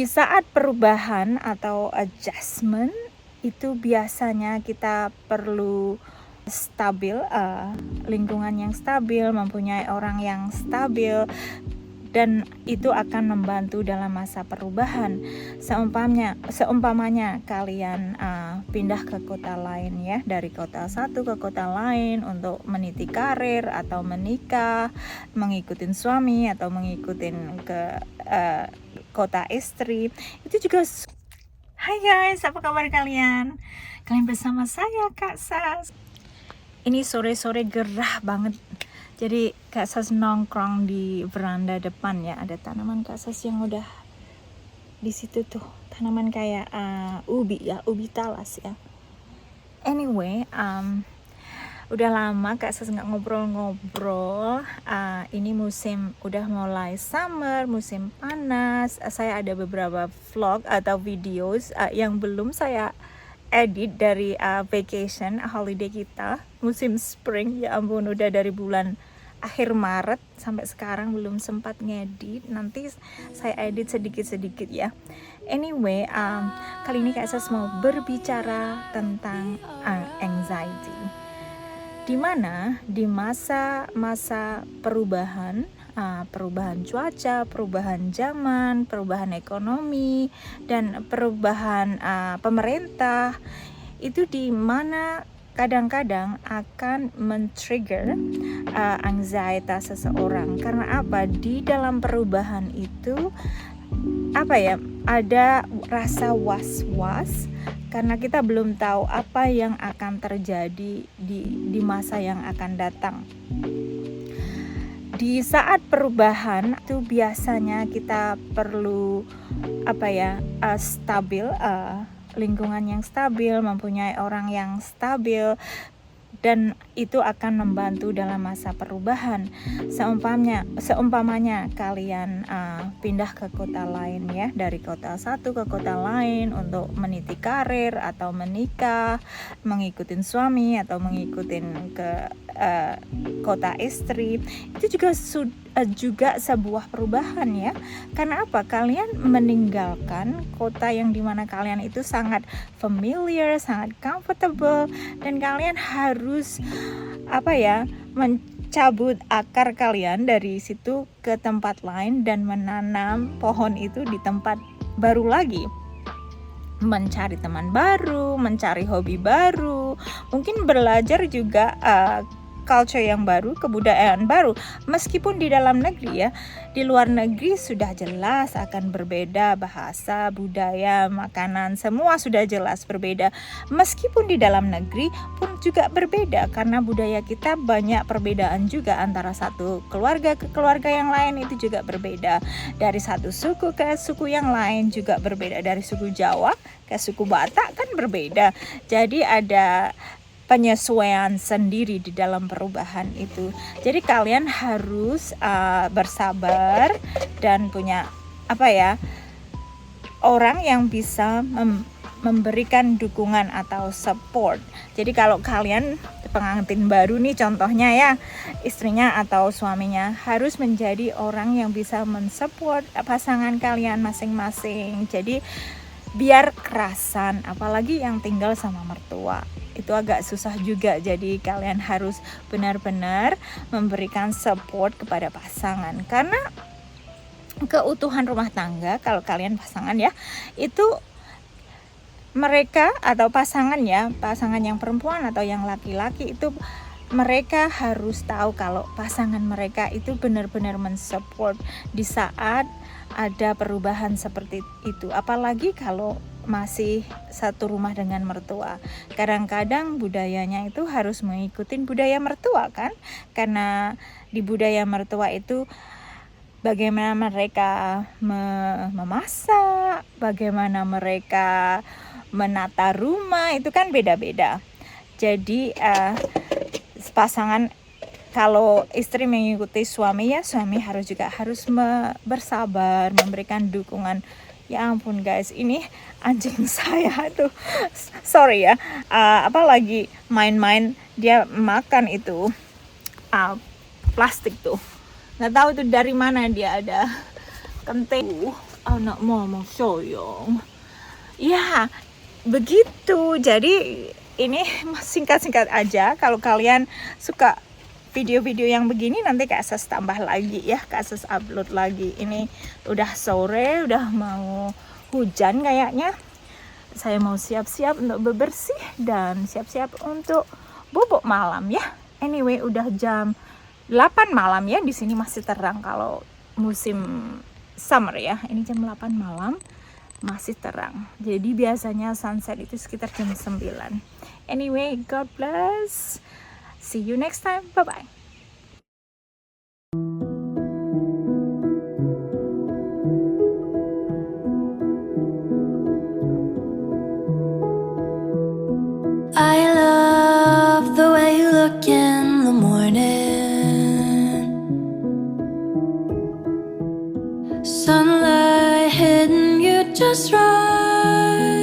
Di saat perubahan atau adjustment itu biasanya kita perlu stabil, lingkungan yang stabil, mempunyai orang yang stabil, dan itu akan membantu dalam masa perubahan. Seumpamanya kalian pindah ke kota lain ya, dari kota satu ke kota lain untuk meniti karir atau menikah, mengikutin suami atau mengikutin ke kota istri. Itu juga. Hai guys, apa kabar kalian? Kalian bersama saya Kak Sas. Ini sore-sore gerah banget. Jadi Kak Sas nongkrong di veranda depan ya, ada tanaman Kak Sas yang udah di situ tuh, tanaman kayak ubi ya, ubi talas ya. Anyway, udah lama Kak Sas nggak ngobrol-ngobrol. Ini musim udah mulai summer, musim panas. Saya ada beberapa vlog atau videos yang belum saya edit dari vacation holiday kita musim spring. Ya ampun, udah dari bulan akhir Maret sampai sekarang belum sempat ngedit. Nanti saya edit sedikit-sedikit ya. Anyway, kali ini Kak Sas mau berbicara tentang anxiety, dimana di masa-masa perubahan, perubahan cuaca, perubahan zaman, perubahan ekonomi, dan perubahan pemerintah, itu di mana kadang-kadang akan men-trigger anxiety seseorang. Karena apa? Di dalam perubahan itu ada rasa was-was karena kita belum tahu apa yang akan terjadi di masa yang akan datang. Di saat perubahan itu biasanya kita perlu stabil, lingkungan yang stabil, mempunyai orang yang stabil, dan itu akan membantu dalam masa perubahan. Seumpamanya kalian pindah ke kota lain ya, dari kota satu ke kota lain untuk meniti karir atau menikah, mengikutin suami atau mengikutin ke kota istri, itu juga sebuah perubahan ya. Karena apa? Kalian meninggalkan kota yang dimana kalian itu sangat familiar, sangat comfortable, dan kalian harus mencabut akar kalian dari situ ke tempat lain dan menanam pohon itu di tempat baru lagi, mencari teman baru, mencari hobi baru, mungkin belajar juga culture yang baru, kebudayaan baru. Meskipun di dalam negeri ya, di luar negeri sudah jelas akan berbeda, bahasa, budaya, makanan, semua sudah jelas berbeda. Meskipun di dalam negeri pun juga berbeda, karena budaya kita banyak perbedaan juga antara satu keluarga ke keluarga yang lain, itu juga berbeda. Dari satu suku ke suku yang lain juga berbeda. Dari suku Jawa ke suku Batak kan berbeda. Jadi ada penyesuaian sendiri di dalam perubahan itu. Jadi kalian harus bersabar dan punya orang yang bisa memberikan dukungan atau support. Jadi kalau kalian pengantin baru nih contohnya ya, istrinya atau suaminya harus menjadi orang yang bisa mensupport pasangan kalian masing-masing. Jadi biar kerasan, apalagi yang tinggal sama mertua, itu agak susah juga. Jadi kalian harus benar-benar memberikan support kepada pasangan, karena keutuhan rumah tangga, kalau kalian pasangan ya, itu mereka atau pasangan yang perempuan atau yang laki-laki itu, mereka harus tahu kalau pasangan mereka itu benar-benar mensupport di saat ada perubahan seperti itu. Apalagi kalau masih satu rumah dengan mertua, kadang-kadang budayanya itu harus mengikuti budaya mertua kan, karena di budaya mertua itu bagaimana mereka memasak, bagaimana mereka menata rumah, itu kan beda-beda. Jadi pasangan, kalau istri mengikuti suami ya, suami harus bersabar, memberikan dukungan. Ya ampun guys, ini anjing saya tuh, sorry ya, apalagi main-main, dia makan itu plastik tuh, nggak tahu tuh dari mana dia ada kenteng. anak mama sayang. Ya, begitu. Jadi ini singkat-singkat aja. Kalau kalian suka video-video yang begini, nanti Kak Asas tambah lagi ya, Kak Asas upload lagi. Ini udah sore, udah mau hujan kayaknya. Saya mau siap-siap untuk bebersih dan siap-siap untuk bobok malam ya. Anyway, udah jam 8 malam ya. Di sini masih terang kalau musim summer ya. Ini jam 8 malam. Masih terang. Jadi biasanya sunset itu sekitar jam 9. Anyway, God bless. See you next time. Bye-bye. I love the way you look in the morning. Sunlight hitting you just right.